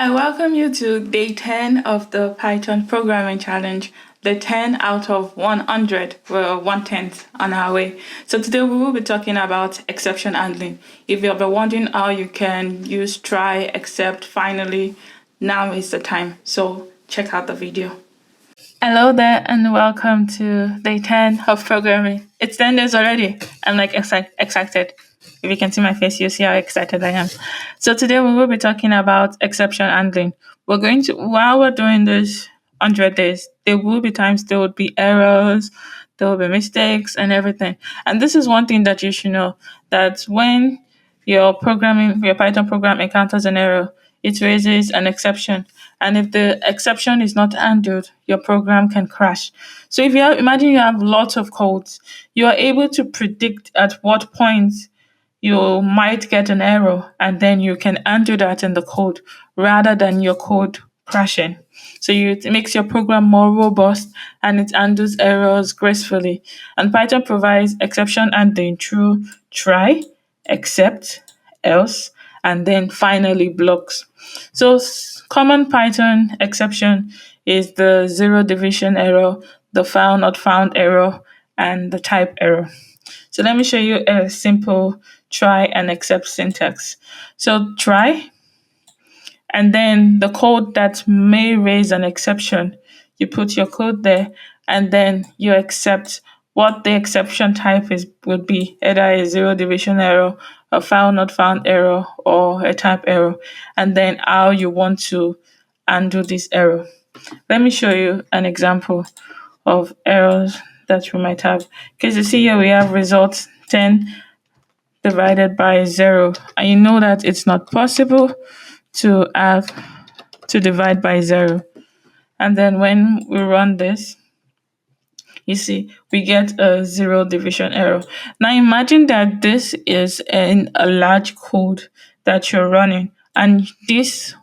I welcome you to day 10 of the Python programming challenge. The 10 out of 100, we're 1/10 on our way. So today we will be talking about exception handling. If you've been wondering how you can use try, except, finally, now is the time. So check out the video. Hello there and welcome to day 10 of programming. It's 10 days already. I'm like excited. If you can see my face, you see how excited I am. So today we will be talking about exception handling. While we're doing this 100 days, there will be times there would be errors, there will be mistakes and everything. And this is one thing that you should know, that when your Python program encounters an error, it raises an exception. And if the exception is not handled, your program can crash. So imagine you have lots of codes, you are able to predict at what point you might get an error, and then you can undo that in the code rather than your code crashing. It makes your program more robust and it handles errors gracefully. And Python provides exception handling through try, except, else, and then finally blocks. Common Python exception is the zero division error, the file not found error, and the type error. So let me show you a simple try and except syntax. So try, and then the code that may raise an exception, you put your code there, and then you accept what the exception type would be, either a zero division error, a file not found error, or a type error, and then how you want to undo this error. Let me show you an example of errors that we might have. Because you see here we have result 10 divided by 0. And you know that it's not possible to divide by 0. And then when we run this, you see we get a zero division error. Now imagine that this is in a large code that you're running, and this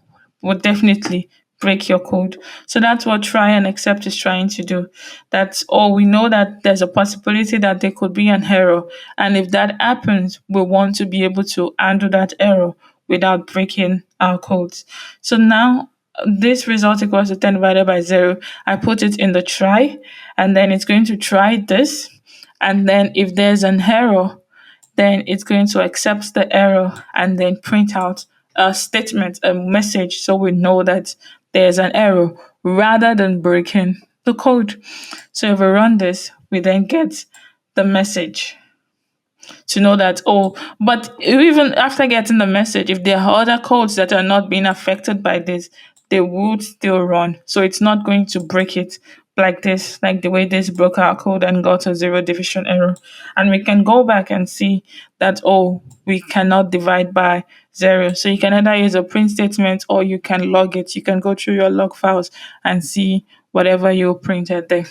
would definitely break your code. So that's what try and except is trying to do. That's all. We know that there's a possibility that there could be an error, and if that happens, we want to be able to handle that error without breaking our codes. So now this result equals to 10 divided by 0. I put it in the try, and then it's going to try this. And then if there's an error, then it's going to accept the error and then print out a statement, a message, so we know that there's an error rather than breaking the code. So if we run this, we then get the message to know that, oh, but even after getting the message, if there are other codes that are not being affected by this, they would still run. So it's not going to break it like this, like the way this broke our code and got a zero division error. And we can go back and see that, oh, we cannot divide by 0. So you can either use a print statement or you can log it. You can go through your log files and see whatever you printed there.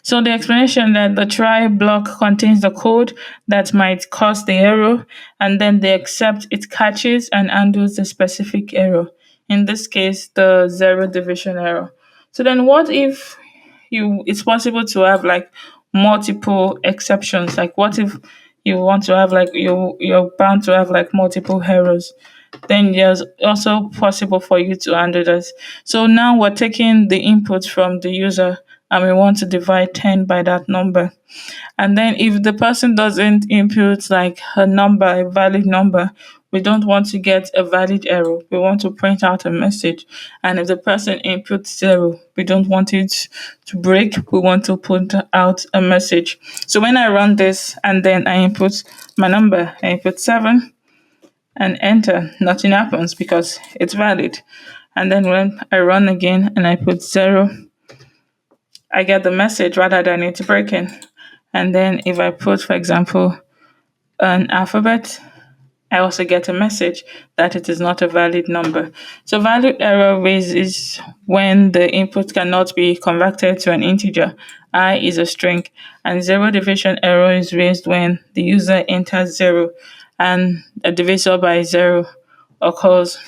So the explanation that the try block contains the code that might cause the error, and then the except it catches and handles the specific error. In this case, the zero division error. So then what if it's possible to have like multiple exceptions? Like what if you want to have like you're bound to have like multiple errors? Then there's also possible for you to handle this. So now we're taking the input from the user and we want to divide 10 by that number. And then if the person doesn't input like a valid number, we don't want to get a valid error. We want to print out a message. And if the person inputs 0, we don't want it to break. We want to put out a message. So when I run this and then I input my number, I input 7 and enter, nothing happens because it's valid. And then when I run again and I put 0, I get the message rather than it breaking. And then if I put, for example, an alphabet, I also get a message that it is not a valid number. So valid error raises when the input cannot be converted to an integer. I is a string, and zero division error is raised when the user enters 0 and a divisor by 0 occurs.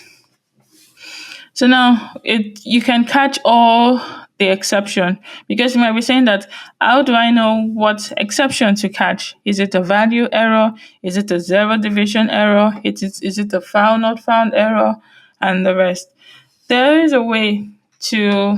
So now you can catch all the exception, because you might be saying that, how do I know what exception to catch? Is it a value error? Is it a zero division error? Is it a file not found error? and the rest. There is a way to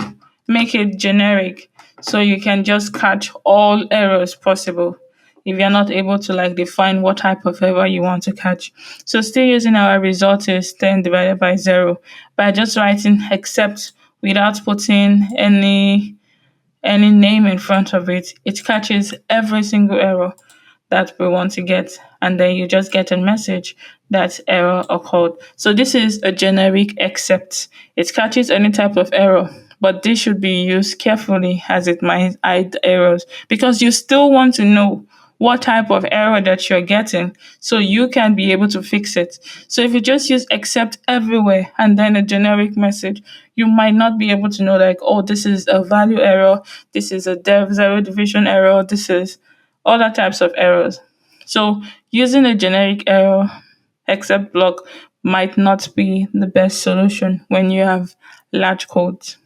make it generic so you can just catch all errors possible if you're not able to like define what type of error you want to catch. So still using our result is 10 divided by 0 by just writing except without putting any name in front of it. It catches every single error that we want to get, and then you just get a message that error occurred. So this is a generic except. It catches any type of error, but this should be used carefully as it might hide errors because you still want to know what type of error that you're getting so you can be able to fix it. So if you just use except everywhere and then a generic message, you might not be able to know like, oh, this is a value error, this is a dev zero division error, this is other types of errors. So using a generic error except block might not be the best solution when you have large codes.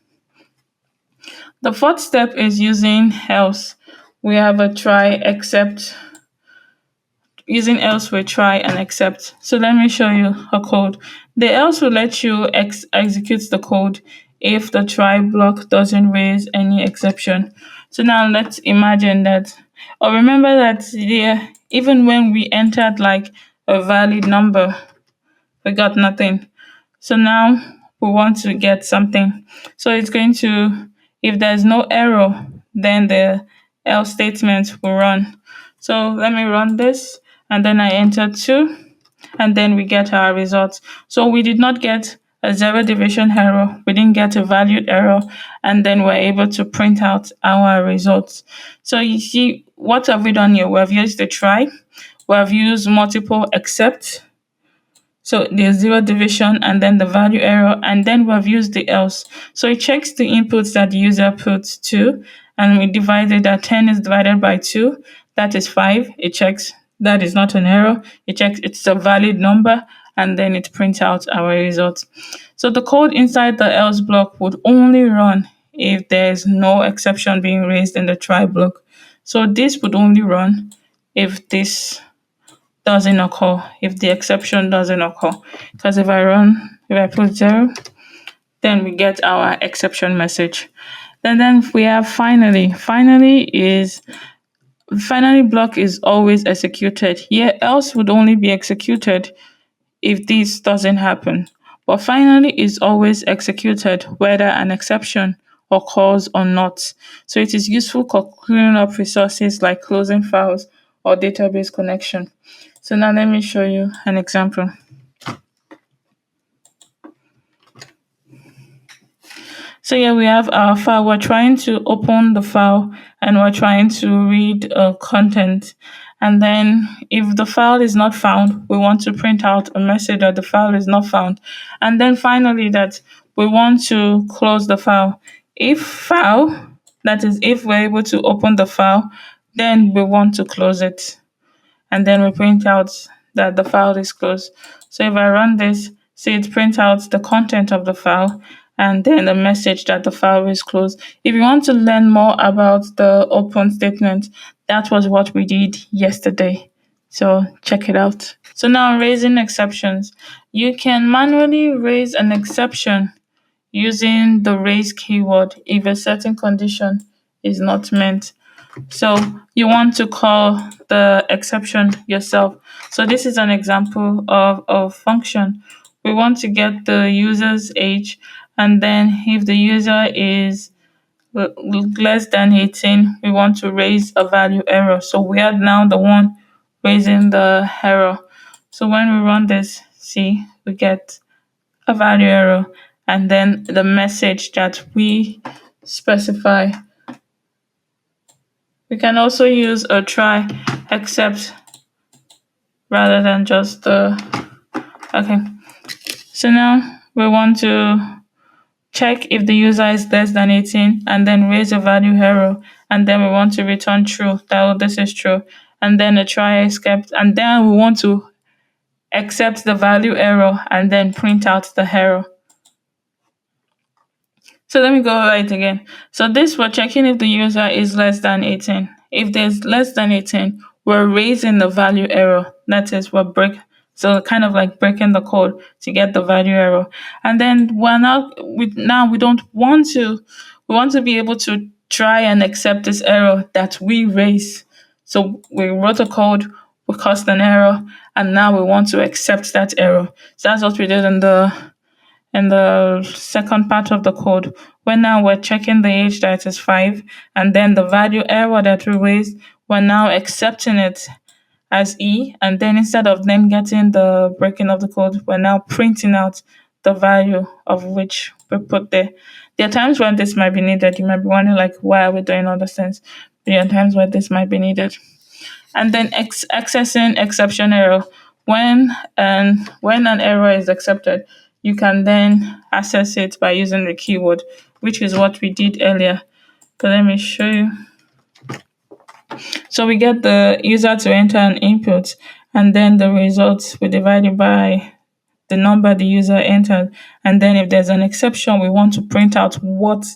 The fourth step is using else. We have a try except. Using else will try and except. So let me show you a code. The else will let you execute the code if the try block doesn't raise any exception. So now let's imagine that, or remember that even when we entered like a valid number, we got nothing. So now we want to get something. So it's going to, if there's no error, then the else statement will run. So let me run this and then I enter 2 and then we get our results. So we did not get a zero division error, we didn't get a valued error, and then we're able to print out our results. So you see, what have we done here? We have used the try, we have used multiple except, so there's zero division and then the value error, and then we've used the else. So it checks the inputs that the user puts 2, and we divided that 10 is divided by 2, that is 5. It checks that is not an error. It checks it's a valid number, and then it prints out our results. So the code inside the else block would only run if there's no exception being raised in the try block. So this would only run if this doesn't occur, if the exception doesn't occur. Because if I put 0, then we get our exception message. Then we have finally. Finally block is always executed. Here else would only be executed if this doesn't happen. But finally is always executed whether an exception occurs or not. So it is useful for cleaning up resources like closing files or database connection. So now let me show you an example. So here we have our file. We're trying to open the file and we're trying to read content. And then if the file is not found, we want to print out a message that the file is not found. And then finally that we want to close the file. If file, that is if we're able to open the file, then we want to close it. And then we print out that the file is closed. So if I run this, see it prints out the content of the file and then the message that the file is closed. If you want to learn more about the open statement, that was what we did yesterday. So check it out. So now raising exceptions. You can manually raise an exception using the raise keyword if a certain condition is not met. So you want to call the exception yourself. So this is an example of a function. We want to get the user's age, and then if the user is less than 18, we want to raise a value error. So we are now the one raising the error. So when we run this, see, we get a value error, and then the message that we specify. We can also use a try except rather than just the, okay. So now we want to check if the user is less than 18 and then raise a value error, and then we want to return true, that this is true, and then a try except, and then we want to accept the value error and then print out the error. So let me go over it again. So this, we're checking if the user is less than 18. If there's less than 18, we're raising the value error. That is, we're So kind of like breaking the code to get the value error. And then we don't want to, we want to be able to try and accept this error that we raise. So we wrote a code, we caused an error, and now we want to accept that error. So that's what we did in the second part of the code. When now we're checking the age that is 5, and then the value error that we raised, we're now accepting it as E, and then instead of them getting the breaking of the code, we're now printing out the value of which we put there. There are times when this might be needed. You might be wondering, like, why are we doing all these things? There are times where this might be needed. And then accessing exception error. When an error is accepted, you can then access it by using the keyword, which is what we did earlier. So let me show you. So we get the user to enter an input, and then the results we divide it by the number the user entered. And then if there's an exception, we want to print out what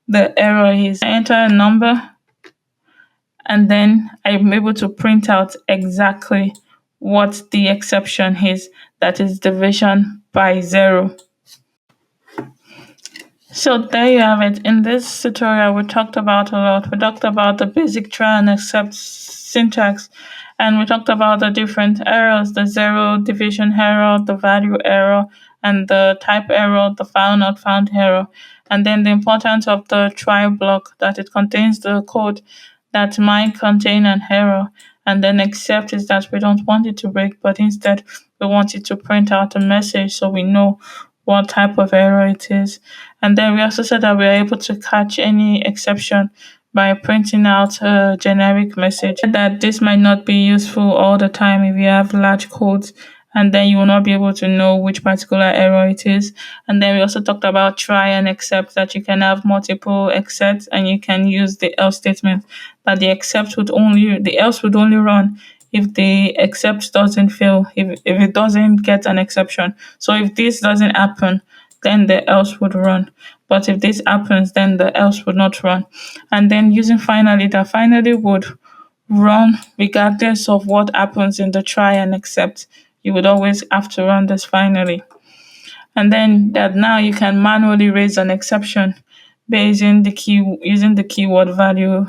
the error is. I enter a number, and then I'm able to print out exactly what the exception is, that is division by 0. So there you have it. In this tutorial, we talked about a lot. We talked about the basic try and accept syntax, and we talked about the different errors, the 0 division error, the value error, and the type error, the file not found error, and then the importance of the try block, that it contains the code that might contain an error, and then accept is that we don't want it to break, but instead we want it to print out a message so we know what type of error it is. And then we also said that we are able to catch any exception by printing out a generic message. That this might not be useful all the time if you have large codes, and then you will not be able to know which particular error it is. And then we also talked about try and accept, that you can have multiple accepts and you can use the else statement, that the else would only run if the accept doesn't fail, if it doesn't get an exception. So if this doesn't happen, then the else would run. But if this happens, then the else would not run. And then using finally, that finally would run regardless of what happens in the try and accept. You would always have to run this finally. And then that now you can manually raise an exception using the keyword value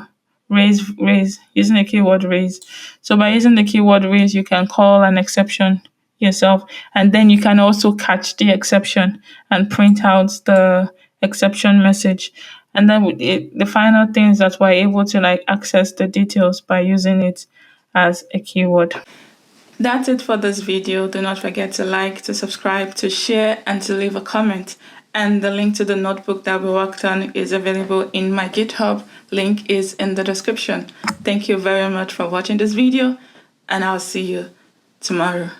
raise using the keyword raise. So by using the keyword raise, you can call an exception yourself, and then you can also catch the exception and print out the exception message. And then the final thing is that we're able to like access the details by using it as a keyword. That's it for this video. Do not forget to like, to subscribe, to share, and to leave a comment. And the link to the notebook that we worked on is available in my GitHub. Link is in the description. Thank you very much for watching this video, and I'll see you tomorrow.